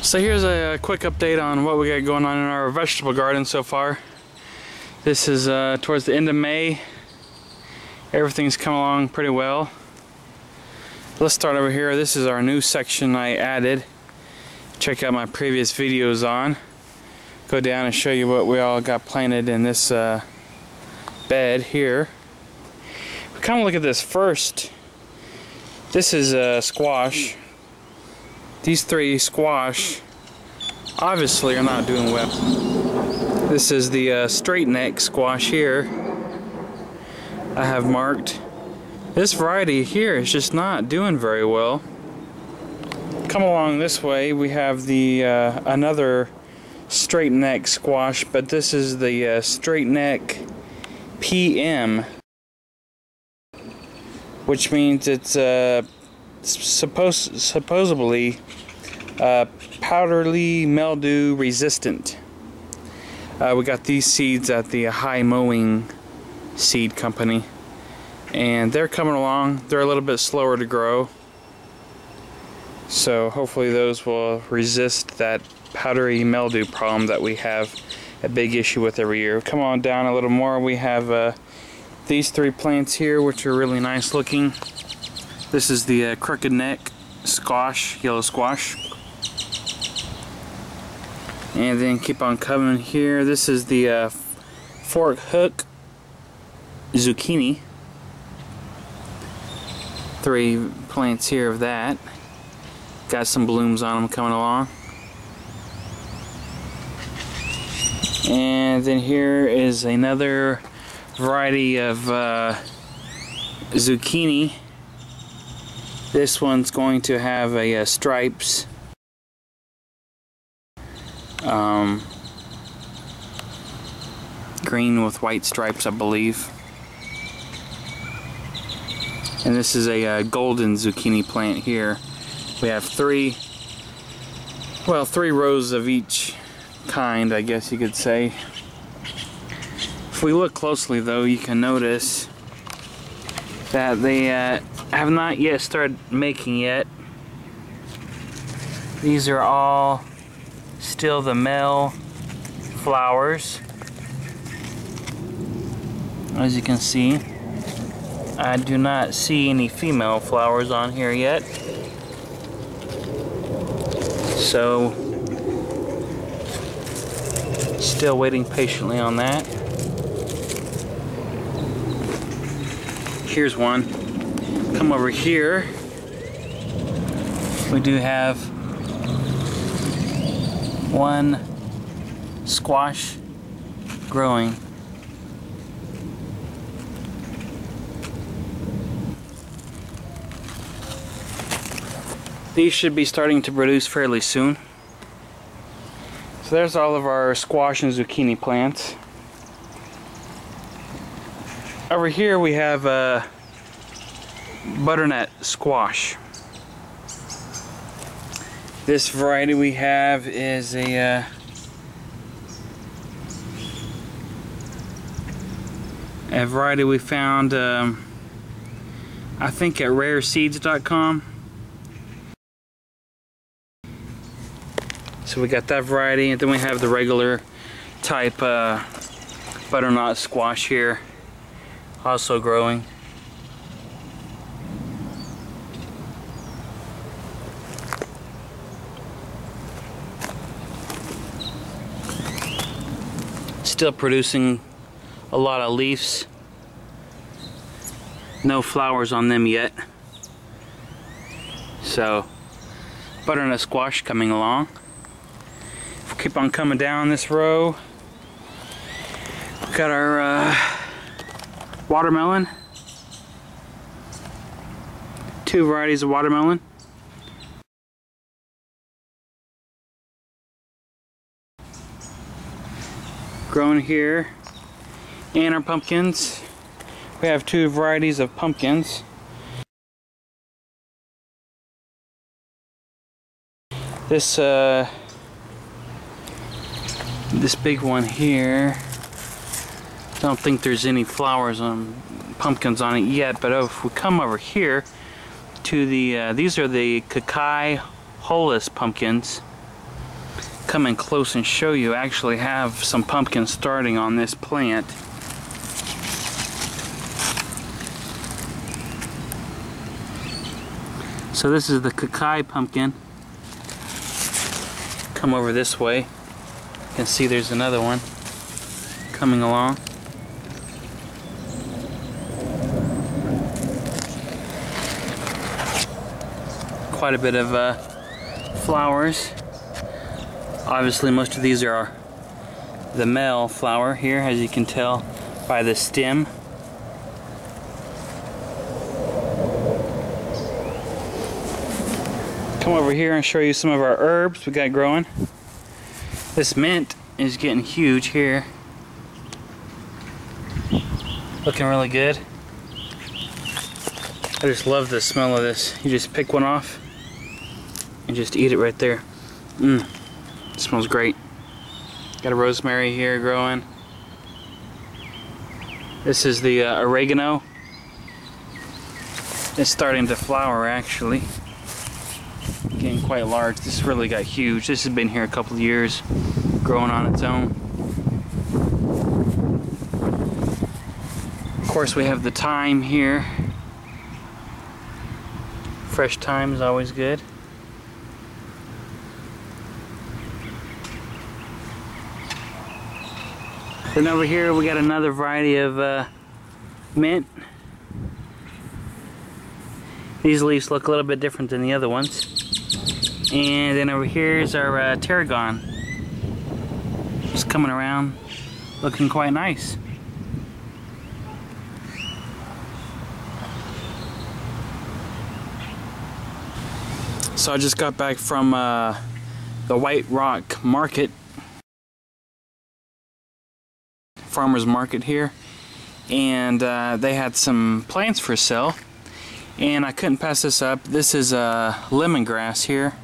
So here's a quick update on what we got going on in our vegetable garden so far. This is towards the end of May. Everything's come along pretty well. Let's start over here. This is our new section I added. Check out my previous videos on. Go down and show you what we all got planted in this bed here. We kind of look at this first. This is squash. These three squash obviously are not doing well. This is the straight neck squash here. I have marked. This variety here is just not doing very well. Come along this way, we have the another straight neck squash, but this is the straight neck PM, which means it's supposedly powdery mildew resistant. We got these seeds at the High Mowing Seed Company, and they're coming along. They're a little bit slower to grow, so hopefully those will resist that powdery mildew problem that we have a big issue with every year. Come on down a little more. We have these three plants here, which are really nice looking. This is the crooked neck squash, yellow squash. And then keep on coming here. This is the fork hook zucchini. Three plants here of that. Got some blooms on them coming along. And then here is another variety of zucchini. This one's going to have a stripes. Green with white stripes, I believe. And this is a golden zucchini plant here. We have three rows of each kind, I guess you could say. If we look closely though, you can notice that they have not yet started making yet. These are all still the male flowers. As you can see, I do not see any female flowers on here yet. So, still waiting patiently on that. Here's one. Come over here. We do have one squash growing. These should be starting to produce fairly soon. So there's all of our squash and zucchini plants. Over here we have butternut squash. This variety we have is a variety we found I think at rareseeds.com. So we got that variety, and then we have the regular type butternut squash here, also growing. Still producing a lot of leaves. No flowers on them yet. So, butternut squash coming along. Keep on coming down this row. We've got our watermelon. Two varieties of watermelon. Grown here. And our pumpkins. We have two varieties of pumpkins. This big one here, don't think there's any flowers on pumpkins on it yet, but if we come over here to the these are the Kakai pumpkins. come in close and show you. I actually have some pumpkins starting on this plant. So this is the Kakai Pumpkin. Come over this way. You can see there's another one coming along. Quite a bit of flowers. Obviously most of these are the male flower here, as you can tell by the stem. Come over here and show you some of our herbs we got growing. This mint is getting huge here. Looking really good. I just love the smell of this. You just pick one off and just eat it right there. It smells great. Got a rosemary here growing. This is the oregano. It's starting to flower actually. Getting quite large. This really got huge. This has been here a couple of years, growing on its own. Of course we have the thyme here. Fresh thyme is always good. Then over here we got another variety of mint. These leaves look a little bit different than the other ones. And then over here is our tarragon. Just coming around, looking quite nice. So I just got back from the White Rock Market, farmer's market here, and they had some plants for sale, and I couldn't pass this up. This is lemongrass here.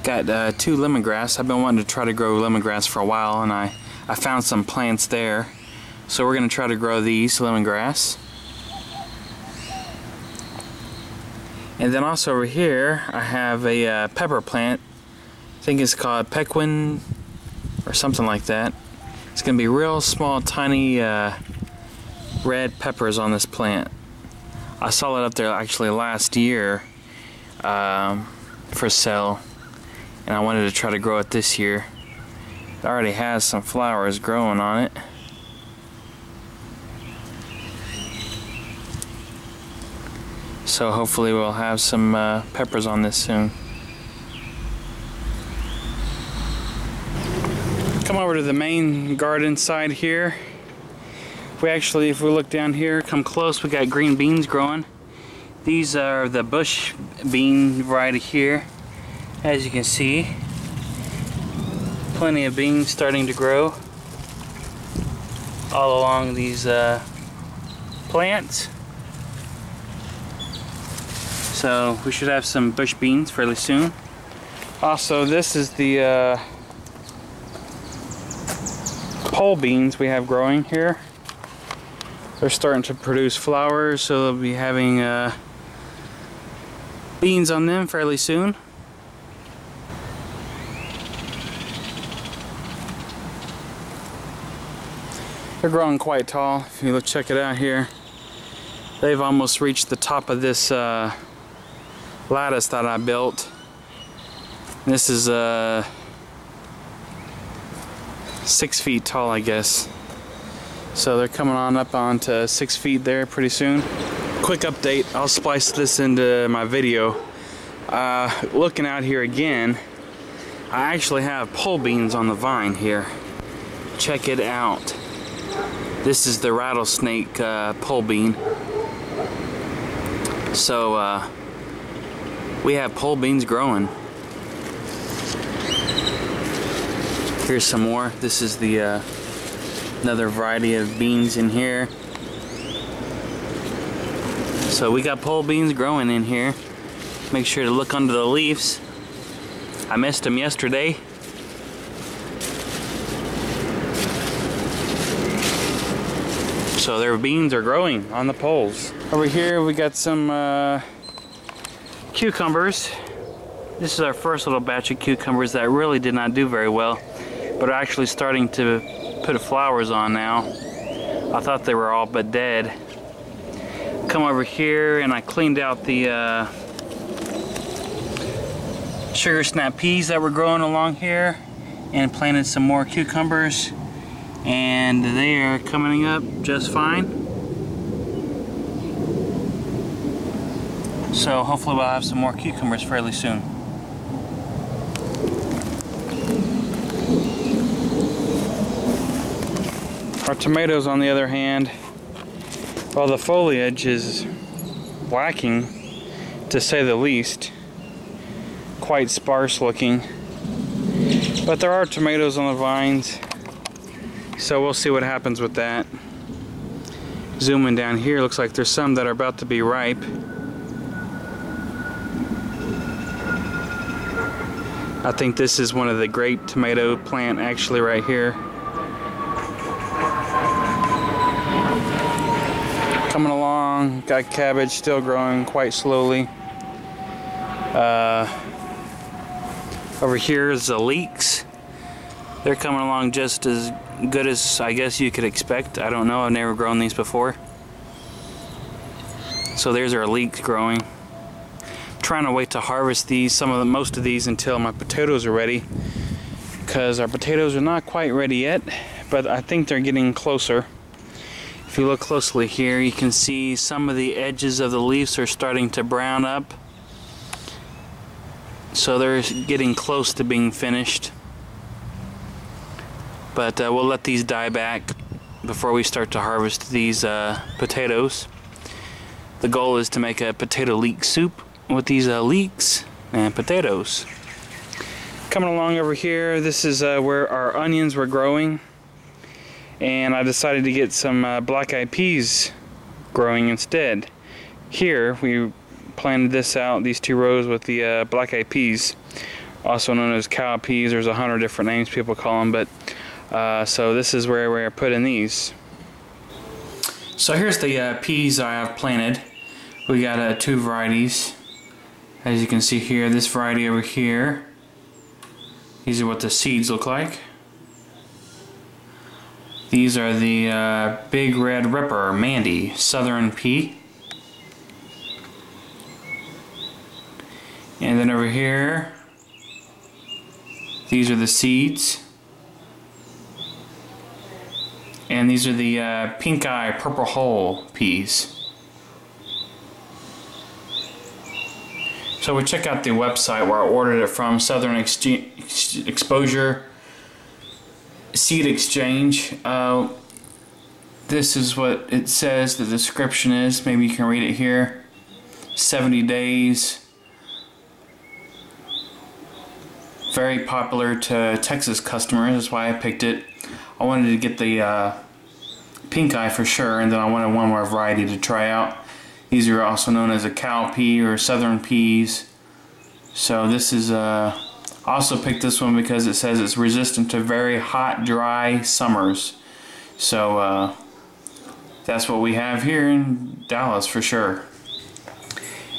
Got 2 lemongrass. I've been wanting to try to grow lemongrass for a while, and I found some plants there, so we're going to try to grow these lemongrass. And then also over here I have a pepper plant. I think it's called Pequin or something like that. It's going to be real small, tiny red peppers on this plant. I saw it up there actually last year for sale, and I wanted to try to grow it this year. It already has some flowers growing on it. So hopefully we'll have some peppers on this soon. Come over to the main garden side here. If we look down here, come close, we got green beans growing. These are the bush bean variety here. As you can see, plenty of beans starting to grow all along these plants. So we should have some bush beans fairly soon. Also, this is the pole beans we have growing here. They're starting to produce flowers, so they'll be having beans on them fairly soon. They're growing quite tall. If you look, check it out here. They've almost reached the top of this lattice that I built. This is 6 feet tall, I guess. So they're coming on up onto 6 feet there pretty soon. Quick update, I'll splice this into my video. Looking out here again, I actually have pole beans on the vine here. Check it out. This is the rattlesnake pole bean. So we have pole beans growing. Here's some more. This is the another variety of beans in here. So we got pole beans growing in here. Make sure to look under the leaves. I missed them yesterday. So their beans are growing on the poles. Over here we got some cucumbers. This is our first little batch of cucumbers that really did not do very well, but are actually starting to put flowers on now. I thought they were all but dead. Come over here and I cleaned out the sugar snap peas that were growing along here and planted some more cucumbers, and they are coming up just fine. So hopefully we'll have some more cucumbers fairly soon. Our tomatoes, on the other hand, well, the foliage is lacking, to say the least. Quite sparse looking. But there are tomatoes on the vines, so we'll see what happens with that. Zooming down here, looks like there's some that are about to be ripe. I think this is one of the grape tomato plant actually right here. Coming along, got cabbage still growing quite slowly. Over here is the Leeks. They're coming along just as good as I guess you could expect. I don't know, I've never grown these before. So there's our Leeks growing. Trying to wait to harvest these, most of these, until my potatoes are ready, because our potatoes are not quite ready yet, but I think they're getting closer. If you look closely here, you can see some of the edges of the leaves are starting to brown up. So they're getting close to being finished. But we'll let these die back before we start to harvest these potatoes. The goal is to make a potato leek soup with these leeks and potatoes. Coming along over here, this is where our onions were growing. And I decided to get some black-eyed peas growing instead. Here we planted this out, these two rows, with the black-eyed peas, also known as cow peas. There's 100 different names people call them, but so this is where we're putting these. So here's the peas I have planted. We got two varieties. As you can see here, this variety over here, these are what the seeds look like. These are the Big Red Ripper Mandy Southern Pea. And then over here, these are the seeds. And these are the Pink Eye Purple Hull peas. So we check out the website where I ordered it from, Southern Exposure Seed Exchange. This is what it says, the description is. Maybe you can read it here. 70 days. Very popular to Texas customers, that's why I picked it. I wanted to get the pink eye for sure, and then I wanted one more variety to try out. These are also known as a cow pea or southern peas. So this is also picked this one because it says it's resistant to very hot, dry summers. So that's what we have here in Dallas for sure.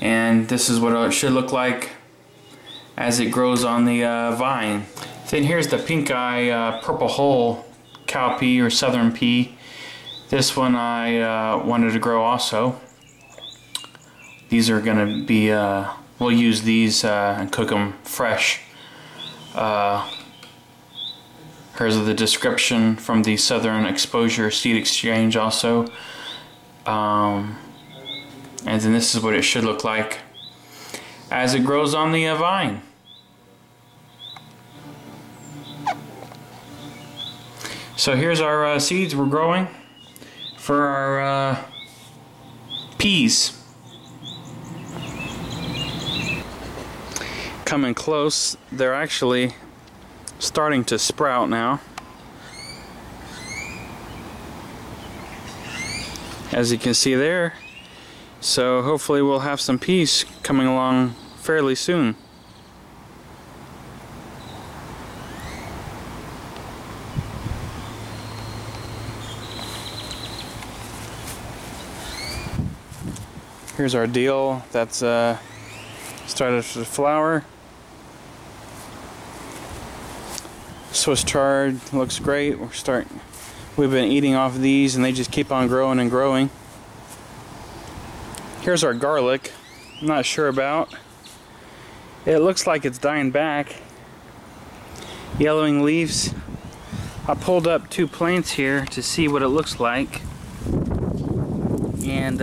And this is what it should look like as it grows on the vine. Then here's the pink eye purple hull cow pea or southern pea. This one I wanted to grow also. These are going to be, we'll use these and cook them fresh. Here's the description from the Southern Exposure Seed Exchange also. And then this is what it should look like as it grows on the vine. So here's our seeds we're growing for our peas. Coming close, they're actually starting to sprout now. As you can see there. So hopefully we'll have some peas coming along fairly soon. Here's our deal that's started to flower. Swiss chard looks great. We've been eating off of these and they just keep on growing and growing. Here's our garlic. I'm not sure about. It looks like it's dying back. Yellowing leaves. I pulled up 2 plants here to see what it looks like. And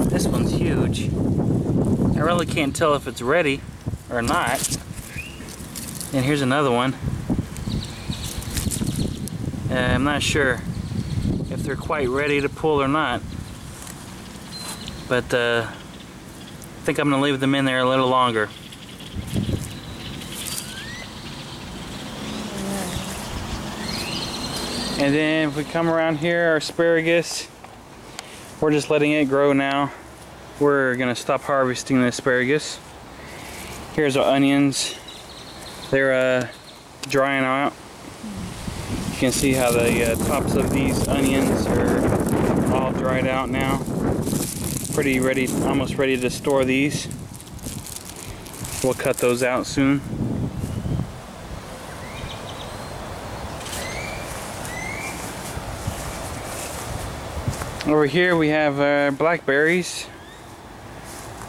this one's huge. I really can't tell if it's ready or not. And here's another one. I'm not sure if they're quite ready to pull or not. But I think I'm going to leave them in there a little longer. And then if we come around here, our asparagus, we're just letting it grow now. We're going to stop harvesting the asparagus. Here's our onions. They're drying out. You can see how the tops of these onions are all dried out now. Pretty ready, almost ready to store these. We'll cut those out soon. Over here we have blackberries.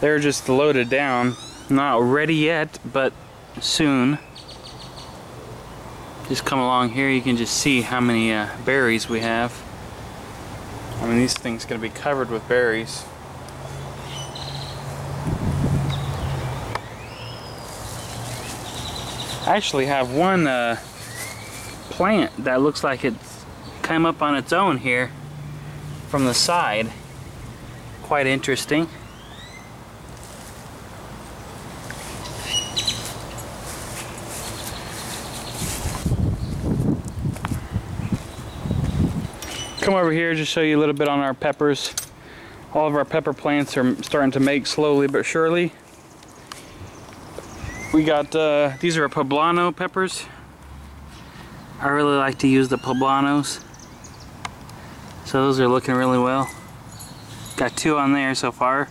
They're just loaded down. Not ready yet, but soon. Just come along here, you can just see how many berries we have. I mean, these things are going to be covered with berries. I actually have one plant that looks like it's come up on its own here from the side. Quite interesting. Come over here, just show you a little bit on our peppers. All of our pepper plants are starting to make slowly but surely. We got, these are poblano peppers. I really like to use the poblanos. So those are looking really well. Got 2 on there so far.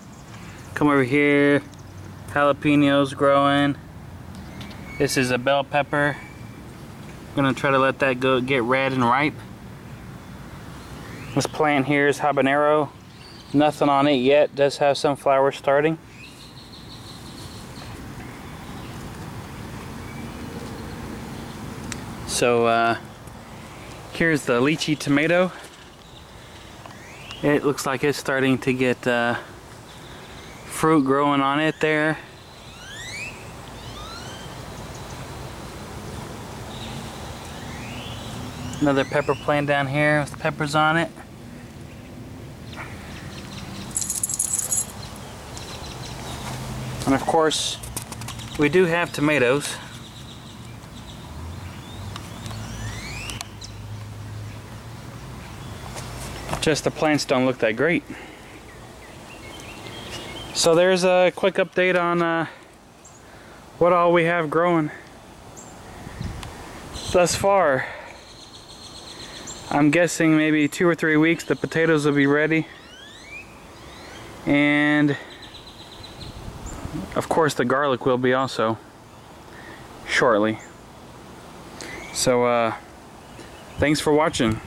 Come over here, jalapenos growing. This is a bell pepper. I'm gonna try to let that go get red and ripe. This plant here is habanero. Nothing on it yet. Does have some flowers starting. So here's the Lychee Tomato. It looks like it's starting to get fruit growing on it there. Another pepper plant down here with peppers on it. And of course, we do have tomatoes. Just the plants don't look that great. So there's a quick update on what all we have growing thus far. I'm guessing maybe 2 or 3 weeks the potatoes will be ready. And of course the garlic will be also shortly. So thanks for watching.